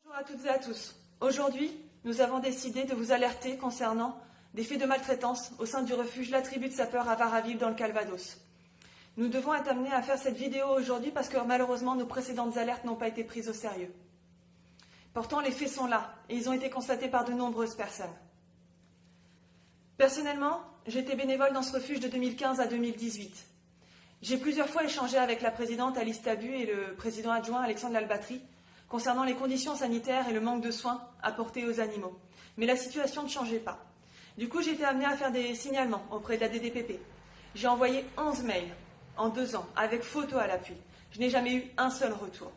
Bonjour à toutes et à tous. Aujourd'hui, nous avons décidé de vous alerter concernant des faits de maltraitance au sein du refuge La Tribu de Sapeurs à Varaville dans le Calvados. Nous devons être amenés à faire cette vidéo aujourd'hui parce que malheureusement nos précédentes alertes n'ont pas été prises au sérieux. Pourtant, les faits sont là et ils ont été constatés par de nombreuses personnes. Personnellement, j'ai été bénévole dans ce refuge de 2015 à 2018. J'ai plusieurs fois échangé avec la présidente Alice Tabu et le président adjoint Alexandre Lalbatry concernant les conditions sanitaires et le manque de soins apportés aux animaux. Mais la situation ne changeait pas. Du coup, j'ai été amenée à faire des signalements auprès de la DDPP. J'ai envoyé 11 mails en 2 ans, avec photos à l'appui. Je n'ai jamais eu un seul retour.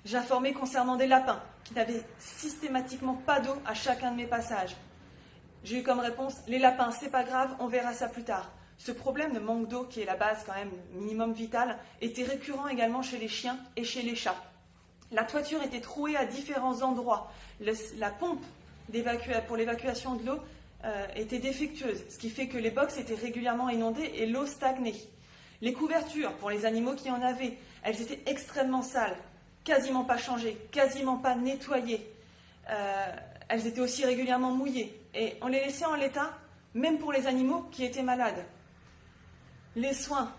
J'ai informé concernant des lapins qui n'avaient systématiquement pas d'eau à chacun de mes passages. J'ai eu comme réponse « Les lapins, c'est pas grave, on verra ça plus tard ». Ce problème de manque d'eau, qui est la base quand même, minimum vital, était récurrent également chez les chiens et chez les chats. La toiture était trouée à différents endroits. La pompe pour l'évacuation de l'eau était défectueuse, ce qui fait que les box étaient régulièrement inondées et l'eau stagnait. Les couvertures, pour les animaux qui en avaient, elles étaient extrêmement sales, quasiment pas changées, quasiment pas nettoyées. Elles étaient aussi régulièrement mouillées. Et on les laissait en l'état, même pour les animaux qui étaient malades. Les soins,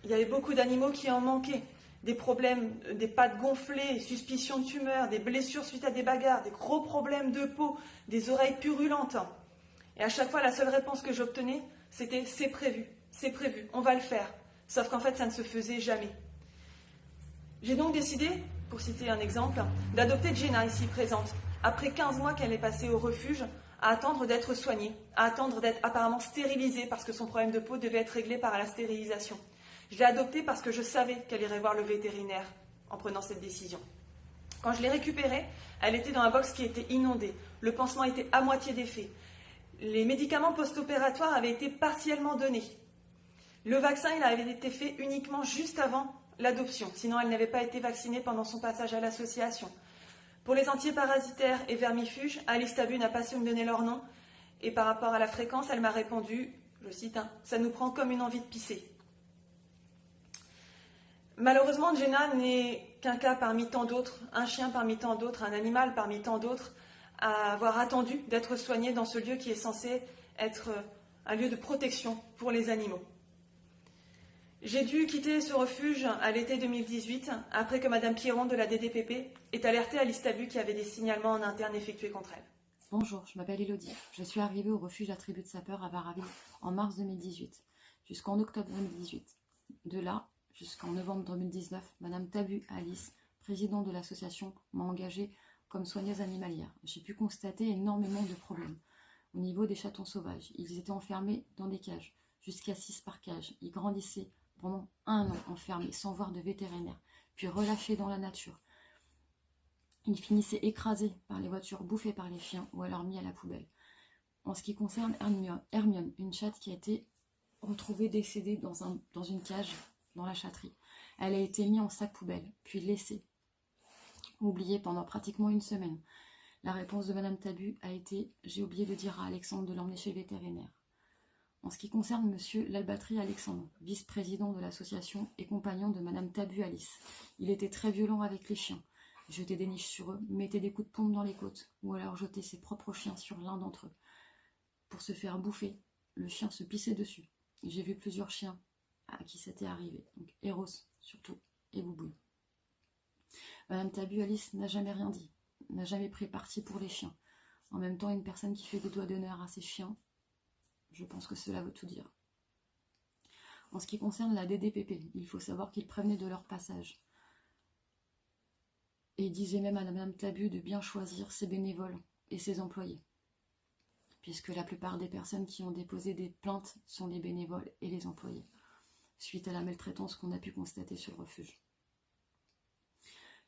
il y avait beaucoup d'animaux qui en manquaient. Des problèmes, des pattes gonflées, suspicion de tumeurs, des blessures suite à des bagarres, des gros problèmes de peau, des oreilles purulentes. Et à chaque fois, la seule réponse que j'obtenais, c'était « c'est prévu, on va le faire ». Sauf qu'en fait, ça ne se faisait jamais. J'ai donc décidé, pour citer un exemple, d'adopter Jenna ici présente, après 15 mois qu'elle est passée au refuge, à attendre d'être soignée, à attendre d'être apparemment stérilisée parce que son problème de peau devait être réglé par la stérilisation. Je l'ai adoptée parce que je savais qu'elle irait voir le vétérinaire en prenant cette décision. Quand je l'ai récupérée, elle était dans un box qui était inondé. Le pansement était à moitié défait. Les médicaments post-opératoires avaient été partiellement donnés. Le vaccin, il avait été fait uniquement juste avant l'adoption. Sinon, elle n'avait pas été vaccinée pendant son passage à l'association. Pour les antiparasitaires et vermifuges, Alice Tabu n'a pas su me donner leur nom. Et par rapport à la fréquence, elle m'a répondu, je cite, « Ça nous prend comme une envie de pisser ». Malheureusement, Jenna n'est qu'un cas parmi tant d'autres, un chien parmi tant d'autres, un animal parmi tant d'autres, à avoir attendu d'être soigné dans ce lieu qui est censé être un lieu de protection pour les animaux. J'ai dû quitter ce refuge à l'été 2018, après que Madame Pierron de la DDPP ait alerté Alice Tabu qui avait des signalements en interne effectués contre elle. Bonjour, je m'appelle Elodie. Je suis arrivée au refuge La Tribu de Sapeurs à Varaville en mars 2018, jusqu'en octobre 2018. De là, jusqu'en novembre 2019, Madame Tabu Alice, présidente de l'association, m'a engagée comme soigneuse animalière. J'ai pu constater énormément de problèmes. Au niveau des chatons sauvages, ils étaient enfermés dans des cages, jusqu'à 6 par cage. Ils grandissaient pendant 1 an enfermés, sans voir de vétérinaire, puis relâchés dans la nature. Ils finissaient écrasés par les voitures, bouffés par les chiens ou alors mis à la poubelle. En ce qui concerne Hermione, une chatte qui a été retrouvée décédée dans une cage dans la chatterie. Elle a été mise en sac poubelle, puis laissée, oubliée pendant pratiquement 1 semaine. La réponse de Madame Tabu a été « J'ai oublié de dire à Alexandre de l'emmener chez le vétérinaire ». En ce qui concerne Monsieur Lalbatry Alexandre, vice-président de l'association et compagnon de Madame Tabu Alice, il était très violent avec les chiens. Jetait des niches sur eux, mettait des coups de pompe dans les côtes, ou alors jetait ses propres chiens sur l'un d'entre eux. Pour se faire bouffer, le chien se pissait dessus. J'ai vu plusieurs chiens à qui c'était arrivé, donc Eros surtout, et Boubouille. Madame Tabu Alice n'a jamais rien dit, n'a jamais pris parti pour les chiens. En même temps, une personne qui fait des doigts d'honneur à ses chiens, je pense que cela veut tout dire. En ce qui concerne la DDPP, il faut savoir qu'ils prévenaient de leur passage. Et il disait même à Madame Tabu de bien choisir ses bénévoles et ses employés. Puisque la plupart des personnes qui ont déposé des plaintes sont les bénévoles et les employés, suite à la maltraitance qu'on a pu constater sur le refuge.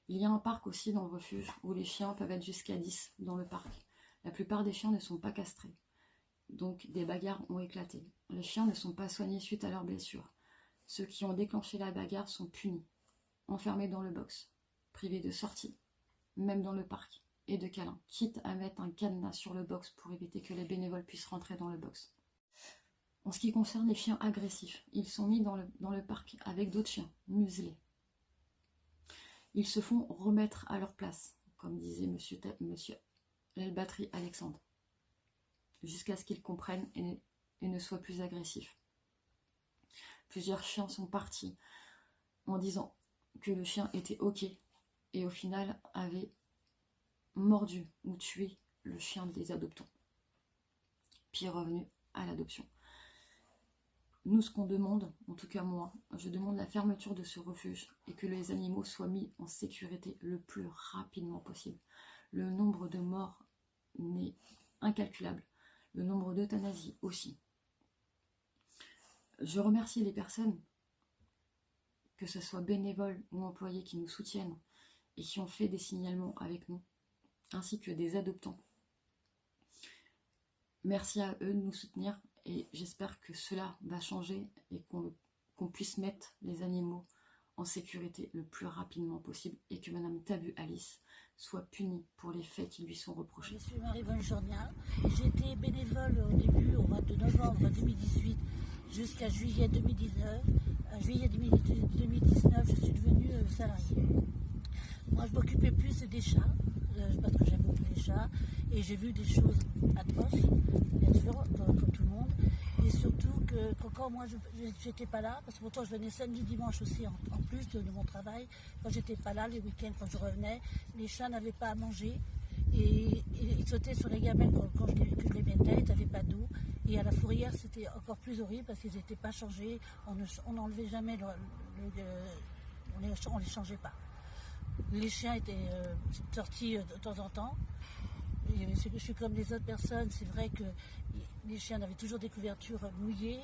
Il y a un parc aussi dans le refuge où les chiens peuvent être jusqu'à 10 dans le parc. La plupart des chiens ne sont pas castrés. Donc des bagarres ont éclaté. Les chiens ne sont pas soignés suite à leurs blessures. Ceux qui ont déclenché la bagarre sont punis, enfermés dans le box, privés de sortie, même dans le parc, et de câlins, quitte à mettre un cadenas sur le box pour éviter que les bénévoles puissent rentrer dans le box. En ce qui concerne les chiens agressifs, ils sont mis dans le parc avec d'autres chiens, muselés. Ils se font remettre à leur place, comme disait monsieur l'Albatri Alexandre, jusqu'à ce qu'ils comprennent et ne soient plus agressifs. Plusieurs chiens sont partis en disant que le chien était OK et au final avait mordu ou tué le chien des adoptants, puis est revenu à l'adoption. Nous, ce qu'on demande, en tout cas moi, je demande la fermeture de ce refuge et que les animaux soient mis en sécurité le plus rapidement possible. Le nombre de morts n'est incalculable, le nombre d'euthanasies aussi. Je remercie les personnes, que ce soit bénévoles ou employés, qui nous soutiennent et qui ont fait des signalements avec nous, ainsi que des adoptants. Merci à eux de nous soutenir et j'espère que cela va changer et qu'on puisse mettre les animaux en sécurité le plus rapidement possible et que Madame Tabu Alice soit punie pour les faits qui lui sont reprochés. Je suis Marie-Vonne Journia. J'ai été bénévole au début, au mois de novembre 2018 jusqu'à juillet 2019. À juillet 2019, je suis devenue salariée. Moi, je m'occupais plus des chats, parce que j'aime beaucoup les chats, et j'ai vu des choses atroces, bien sûr, comme tout le monde, et surtout que quand moi j'étais pas là, parce que pourtant je venais samedi, dimanche aussi en plus de mon travail, quand j'étais pas là, les week-ends quand je revenais, les chats n'avaient pas à manger, et ils sautaient sur les gamelles quand je les mettais, ils n'avaient pas d'eau, et à la fourrière c'était encore plus horrible parce qu'ils n'étaient pas changés, on n'enlevait jamais, on les changeait pas. Les chiens étaient sortis de temps en temps. Et je suis comme les autres personnes, c'est vrai que les chiens avaient toujours des couvertures mouillées,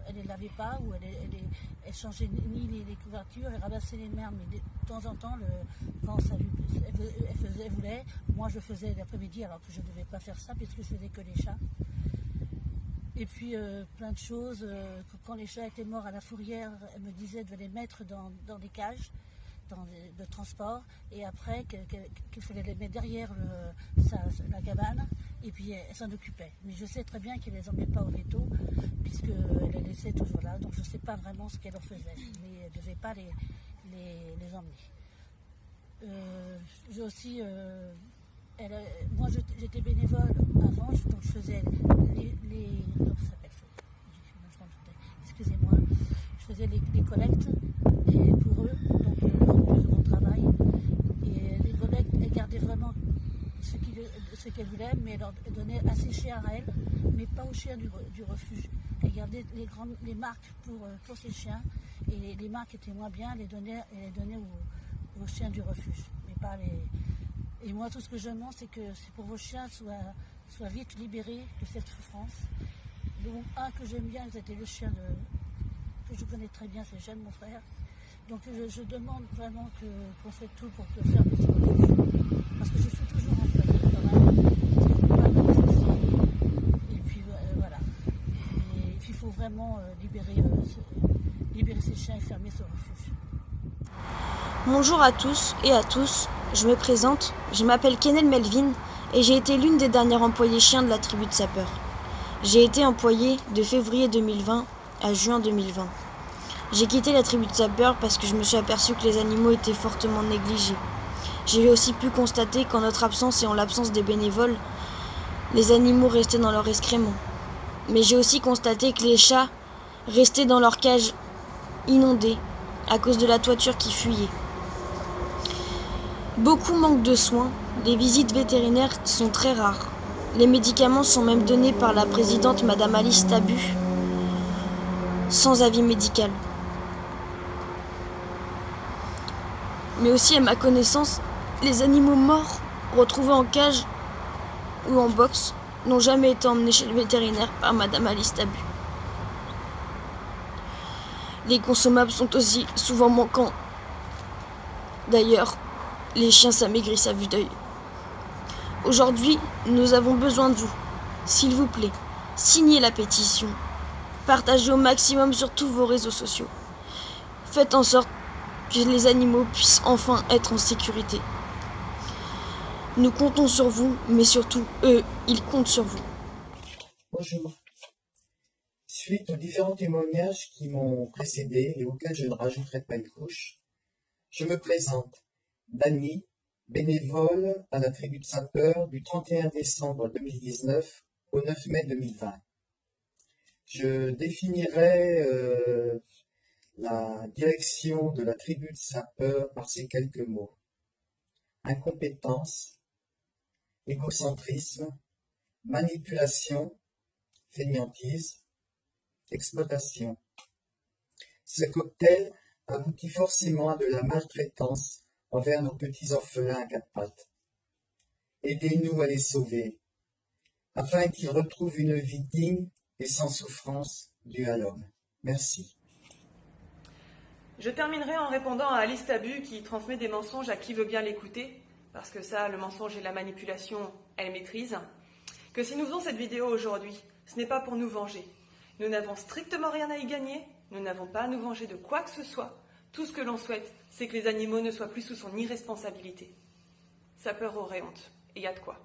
elles ne les lavaient pas, ou elles changeaient ni les couvertures, elles ramassaient les merdes, mais de temps en temps, quand elle voulait, moi je faisais l'après-midi alors que je ne devais pas faire ça puisque je faisais que les chats. Et puis plein de choses, quand les chats étaient morts à la fourrière, elle me disait de les mettre dans des cages, de transport, et après qu'il fallait les mettre derrière la cabane, et puis elle s'en occupait. Mais je sais très bien qu'elle ne les emmenait pas au veto, puisqu'elle les laissait toujours là, donc je ne sais pas vraiment ce qu'elle leur faisait, mais elle ne devait pas les emmener. J'ai aussi, moi j'étais bénévole avant, donc je faisais excusez-moi, je faisais les collectes et pour eux, donc en plus de mon travail. Et les collectes, elles gardaient vraiment ce qu'elles voulaient, mais elles leur donnaient à ses chiens à elles, mais pas aux chiens du refuge. Elles gardaient les marques pour ces chiens, et les marques étaient moins bien, elles les donnaient aux chiens du refuge, mais pas les. Et moi, tout ce que je demande, c'est que pour vos chiens soient vite libérés de cette souffrance. Donc, un que j'aime bien, c'était le chien que je connais très bien, c'est Jeanne, mon frère. Donc, je demande vraiment qu'on fait tout pour que faire des refuges. Parce que je suis toujours employée quand même. Et puis, voilà. Et puis, il faut vraiment libérer ces chiens et fermer ce refuge. Bonjour à tous et à tous, je me présente, je m'appelle Kenel Melvin et j'ai été l'une des dernières employées chiens de la tribu de sapeurs. J'ai été employée de février 2020 à juin 2020. J'ai quitté la tribu de sapeurs parce que je me suis aperçue que les animaux étaient fortement négligés. J'ai aussi pu constater qu'en notre absence et en l'absence des bénévoles, les animaux restaient dans leur excrément. Mais j'ai aussi constaté que les chats restaient dans leur cage inondée à cause de la toiture qui fuyait. Beaucoup manquent de soins, les visites vétérinaires sont très rares. Les médicaments sont même donnés par la présidente Madame Alice Tabu, sans avis médical. Mais aussi, à ma connaissance, les animaux morts retrouvés en cage ou en box n'ont jamais été emmenés chez le vétérinaire par Madame Alice Tabu. Les consommables sont aussi souvent manquants. D'ailleurs, les chiens s'amaigrissent à vue d'œil. Aujourd'hui, nous avons besoin de vous. S'il vous plaît, signez la pétition. Partagez au maximum sur tous vos réseaux sociaux. Faites en sorte que les animaux puissent enfin être en sécurité. Nous comptons sur vous, mais surtout, eux, ils comptent sur vous. Bonjour. Suite aux différents témoignages qui m'ont précédé et auxquels je ne rajouterai pas une couche, je me présente, Dany, bénévole à la tribu de sapeurs du 31 décembre 2019 au 9 mai 2020. Je définirai la direction de la tribu de sapeurs par ces quelques mots. Incompétence, égocentrisme, manipulation, fainéantise, exploitation. Ce cocktail aboutit forcément à de la maltraitance envers nos petits orphelins à quatre pattes. Aidez-nous à les sauver, afin qu'ils retrouvent une vie digne et sans souffrance due à l'homme. Merci. Je terminerai en répondant à Alice Tabu qui transmet des mensonges à qui veut bien l'écouter, parce que ça, le mensonge et la manipulation, elle maîtrise, que si nous faisons cette vidéo aujourd'hui, ce n'est pas pour nous venger. Nous n'avons strictement rien à y gagner, nous n'avons pas à nous venger de quoi que ce soit. Tout ce que l'on souhaite, c'est que les animaux ne soient plus sous son irresponsabilité. Sapeur aurait honte, et il y a de quoi.